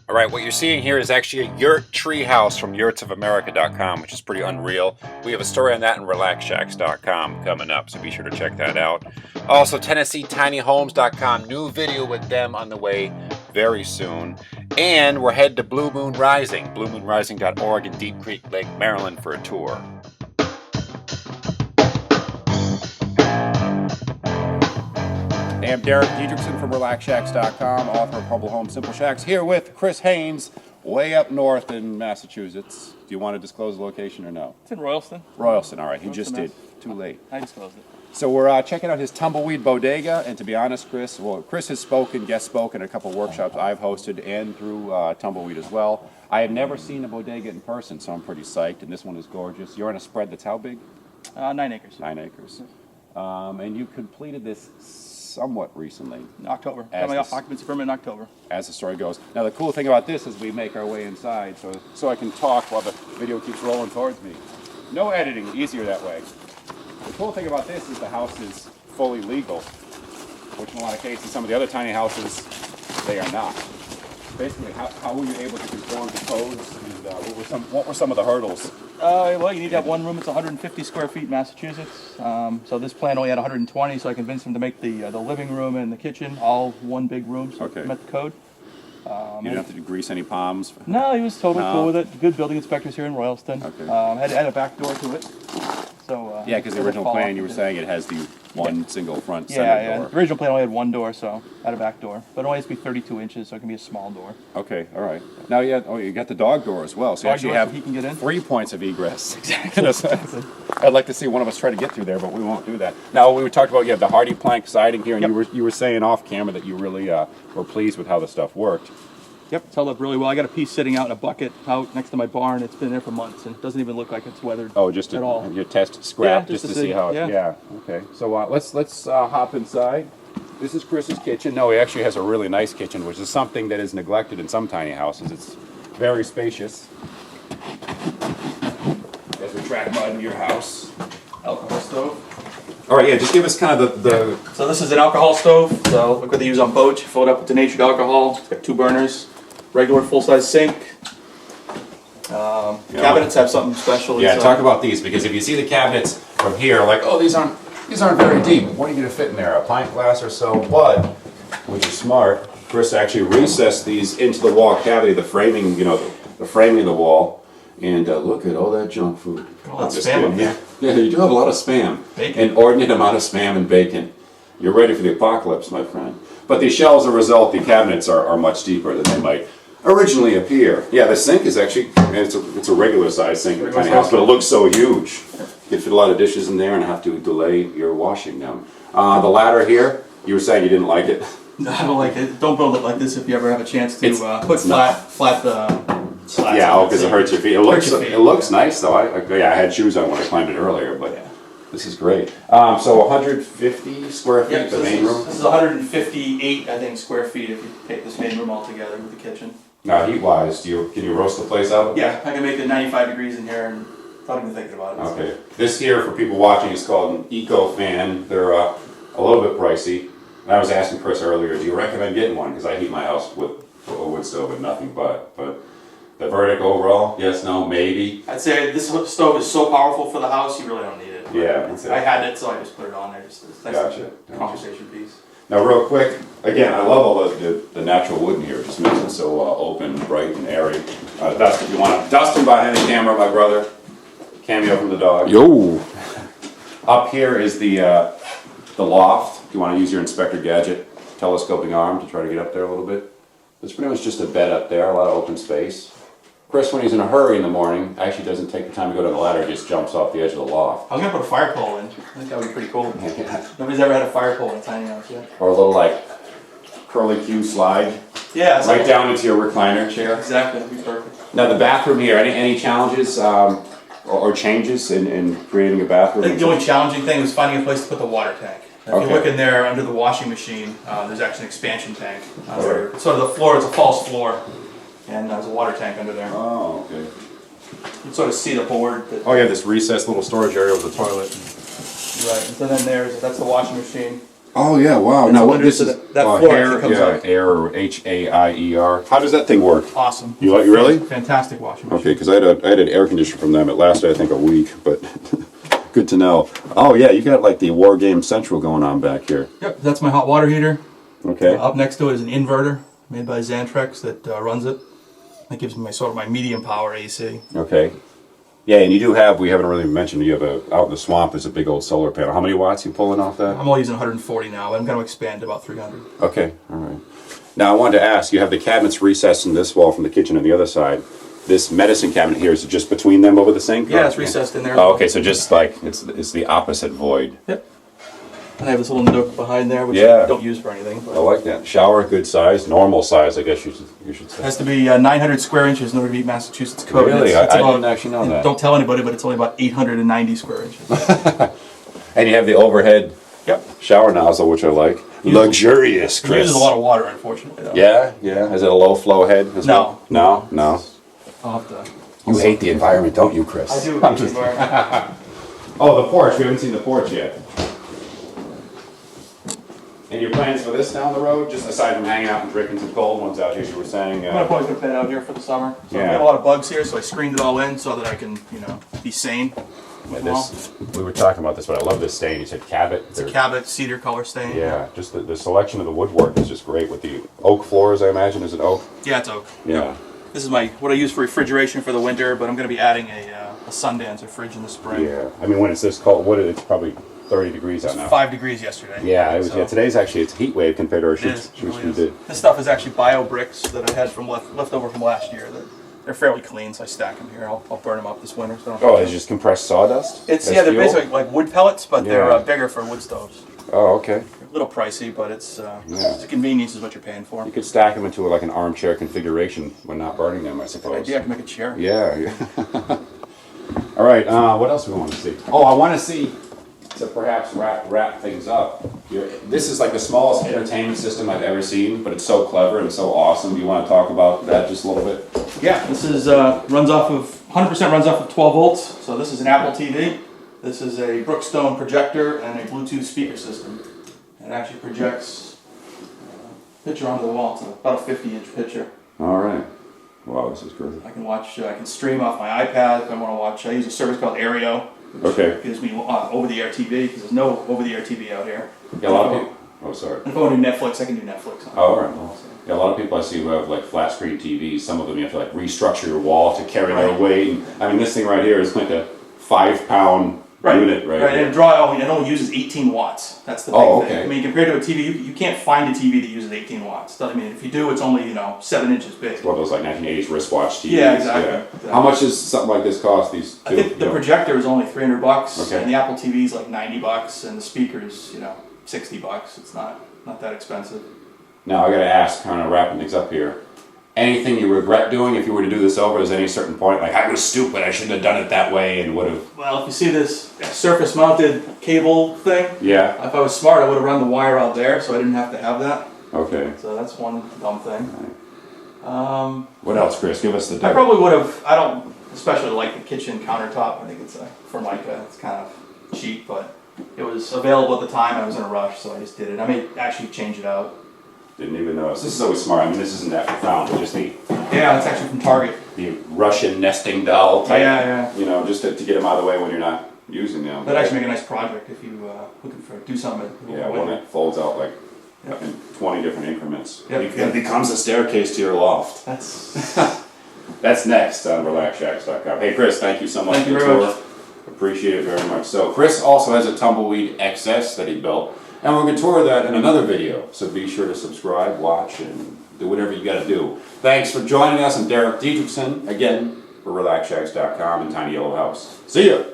All right, what you're seeing here is actually a yurt tree house from yurtsofamerica.com, which is pretty unreal. We have a story on that in relaxshacks.com coming up, so be sure to check that out. Also, TennesseeTinyHomes.com, new video with them on the way very soon. And we're headed to Blue Moon Rising, bluemoonrising.org in Deep Creek Lake, Maryland for a tour. Hey, I'm Derek Diedrichson from RelaxShacks.com, author of Humble Home Simple Shacks, here with Chris Haynes, way up north in Massachusetts. Do you want to disclose the location or no? It's in Royalston. Royalston, all right. He just did. Too late. I disclosed it. So we're checking out his Tumbleweed Bodega, and to be honest, Chris has guest spoken at a couple workshops I've hosted and through Tumbleweed as well. I have never seen a bodega in person, so I'm pretty psyched, and this one is gorgeous. You're on a spread that's how big? 9 acres. 9 acres. And you completed this somewhat recently. In October. Got my occupancy permit in October. As the story goes. Now the cool thing about this is we make our way inside, so I can talk while the video keeps rolling towards me. No editing, easier that way. The cool thing about this is the house is fully legal, which in a lot of cases, some of the other tiny houses, they are not. Basically, how were you able to conform to codes, and what were some of the hurdles? Well, you need to have one room. It's 150 square feet in Massachusetts. So this plan only had 120, so I convinced him to make the living room and the kitchen all one big room, so it met the code. You didn't have to grease any palms? No, he was totally cool with it. Good building inspectors here in Royalston. Okay. Had a back door to it. So yeah, because the original plan, you were saying it has the one single front center door. The original plan only had one door, so I had a back door. But it only has to be 32 inches, so it can be a small door. Okay, all right. Now you got the dog door as well, so you actually have he can get in. 3 points of egress. Exactly. I'd like to see one of us try to get through there, but we won't do that. Now, we talked about you have the hardy plank siding here, and you were saying off camera that you really were pleased with how the stuff worked. Yep, it's held up really well. I got a piece sitting out in a bucket out next to my barn. It's been there for months, and it doesn't even look like it's weathered at all. Your test scrap, just to see how it... Yeah, okay. So let's hop inside. This is Chris's kitchen. No, he actually has a really nice kitchen, which is something that is neglected in some tiny houses. It's very spacious. As we track mud in your house. Alcohol stove. All right, yeah, just give us kind of the... So this is an alcohol stove. So look what they use on boats. You fill it up with denatured alcohol. It's got 2 burners. Regular full-size sink. Cabinets have something special. Yeah, talk about these, because if you see the cabinets from here, like, oh, these aren't very deep. What are you going to fit in there? A pint glass or so? But, which is smart, Chris actually recessed these into the wall cavity, the framing, the framing of the wall. And look at all that junk food. All that spam. Yeah, you do have a lot of spam. Bacon. An inordinate amount of spam and bacon. You're ready for the apocalypse, my friend. But the shelves, as a result, the cabinets are much deeper than they might originally appear. Yeah, the sink is actually, it's a regular size sink in a tiny house, but it looks so huge. You can fit a lot of dishes in there and have to delay your washing them. The ladder here, you were saying you didn't like it. No, I don't like it. Don't build it like this if you ever have a chance to put flat slats. Yeah, because it hurts your feet. It looks nice though. I had shoes on when I climbed it earlier, but this is great. So 150 square feet, the main room? This is 158, I think, square feet if you take this main room all together with the kitchen. Now, heat-wise, can you roast the place out? Yeah, I can make it 95 degrees in here, and not even thinking about it. Okay. This here, for people watching, is called an Eco Fan. They're a little bit pricey. And I was asking Chris earlier, do you recommend getting one? Because I heat my house with a wood stove and nothing but. But the verdict overall, yes, no, maybe? I'd say this stove is so powerful for the house, you really don't need it. Yeah. I had it, so I just put it on there. Just a nice conversation piece. Now, real quick, again, I love all the natural wood in here. It just makes it so open, bright, and airy. Dust, if you want to. Dustin behind the camera, my brother. Cameo from the dog. Yo! Up here is the loft. If you want to use your inspector gadget, telescoping arm to try to get up there a little bit. There's pretty much just a bed up there, a lot of open space. Chris, when he's in a hurry in the morning, actually doesn't take the time to go to the ladder, he just jumps off the edge of the loft. I was going to put a fire pole in. I think that would be pretty cool. Nobody's ever had a fire pole in a tiny house yet. Or a little, like, curly Q slide. Yeah. Right down into your recliner chair. Exactly, that'd be perfect. Now, the bathroom here, any challenges or changes in creating a bathroom? I think the only challenging thing was finding a place to put the water tank. If you look in there under the washing machine, there's actually an expansion tank. It's sort of the floor, it's a false floor. And there's a water tank under there. Oh, okay. You can sort of see the board. Oh, yeah, this recessed little storage area with a toilet. Right, and so then that's the washing machine. Oh yeah, wow. It's Now what under this so is? that floor actually comes yeah, up. air or H-A-I-E-R. How does that thing work? Awesome. You like really? Fantastic washing machine. Okay, because I had an air conditioner from them. It lasted I think a week, but good to know. Oh yeah, you got like the War Game Central going on back here. Yep, that's my hot water heater. Okay. Up next to it is an inverter made by Xantrex that runs it. That gives me my sort of my medium power AC. Okay. Yeah, and you do have, we haven't really mentioned, you have out in the swamp is a big old solar panel. How many watts you pulling off that? I'm only using 140 now, but I'm going to expand to about 300. Okay, all right. Now I wanted to ask, you have the cabinets recessed in this wall from the kitchen on the other side. This medicine cabinet here, is it just between them over the sink? Yeah, it's recessed in there. Oh, okay, so just like, it's the opposite void. Yep. And I have this little nook behind there, which Yeah. I don't use for anything. I like that. Shower, good size, normal size, I guess you should It say. has to be 900 square inches in order to meet Massachusetts code. Really? It's I about- didn't actually know that. Don't tell anybody, but it's only about 890 square inches. And you have the overhead Yep. shower nozzle, which I like. Luxurious, It Chris. uses a lot of water, unfortunately, though. Yeah, yeah. Is it a low flow head as No. well? No. I'll have to... You hate the environment, don't you, Chris? I do. Oh, the porch. We haven't seen the porch yet. And your plans for this down the road, just aside from hanging out and drinking some cold ones out here, you were saying? I'm probably going to put it out here for the summer. So Yeah. I've got a lot of bugs here, so I screened it all in so that I can, be sane. We were talking about this, but I love this stain. You said Cabot. It's a Cabot cedar color stain. Yeah, just the selection of the woodwork is just great with the oak floors, I imagine. Is it oak? Yeah, it's oak. Yeah. This is what I use for refrigeration for the winter, but I'm going to be adding a Sundancer fridge in the spring. Yeah. I mean, when it's this cold, it's probably 30 degrees out now. 5 degrees yesterday. Yeah, it was. So Yeah, today's actually it's heat wave compared to our it is. shoots It really we is. did. This stuff is actually bio bricks that I had from left over from last year. They're fairly clean, so I stack them here. I'll burn them up this winter. So I don't Oh, have it's just compressed sawdust? It's as they're fuel? basically like wood pellets, but they're Yeah. bigger for wood stoves. Oh, okay. A little pricey, but it's Yeah. the convenience is what you're paying for. You could stack them into like an armchair configuration when not burning them, I suppose. Idea, I can make a chair. Yeah. All right. What else do we want to see? Oh, I want to see to perhaps wrap things up. This is like the smallest entertainment system I've ever seen, but it's so clever and so awesome. Do you want to talk about that just a little bit? Yeah, this is runs off of 100% runs off of 12 volts. So this is an Apple TV. This is a Brookstone projector and a Bluetooth speaker system. It actually projects a picture onto the wall. It's about a 50-inch picture. All right. Wow, this is great. I can watch. I can stream off my iPad if I want to watch. I use a service called Aereo. Which Okay. gives me over-the-air TV because there's no over-the-air TV out here. Yeah, a lot of people. Oh, sorry. And if I want to do Netflix, I can do Netflix. Oh, all right. Yeah, a lot of people I see who have like flat screen TVs. Some of them you have to like restructure your wall to carry their Right. weight. And, I mean, this thing right here is like a 5-pound unit right And here. it only uses 18 watts. That's the big Oh, thing. okay. I mean, compared to a TV, you can't find a TV that uses 18 watts. I mean, if you do, it's only 7 inches big. One of those like 1980s wristwatch TVs. Yeah, exactly. How much does something like this cost? These I two? think the projector is only $300, Okay. and the Apple TV is like $90, and the speakers, $60. It's not that expensive. Now I got to ask, kind of wrapping things up here. Anything you regret doing if you were to do this over? Is any certain point like I was stupid, I shouldn't have done it that way, and would have? Well, if you see this surface-mounted cable thing, Yeah. if I was smart, I would have run the wire out there, so I didn't have to have that. Okay. So that's one dumb thing. What else, Chris? Give us the. I probably would have. I don't especially like the kitchen countertop. I think it's for Micah. It's kind of cheap, but it was available at the time. I was in a rush, so I just did it. I may actually change it out. Didn't even notice. This is always smart. I mean, this isn't that profound, but just Yeah, it's actually from Target. the Russian nesting doll type. Yeah. You know, just to get them out of the way when you're not using them. That'd actually make a nice project if you looking for do something. Yeah, one that folds out like Yep. in 20 different increments. Yep. It becomes a staircase to your loft. That's That's next on RelaxShacks.com. Hey, Chris, thank you so much Thank for you the very tour. much. Appreciate it very much. So, Chris also has a Tumbleweed XS that he built, and we're going to tour that in another video. So be sure to subscribe, watch, and do whatever you got to do. Thanks for joining us. I'm Derek Dietrichson, again, for RelaxShacks.com and Tiny Yellow House. See ya!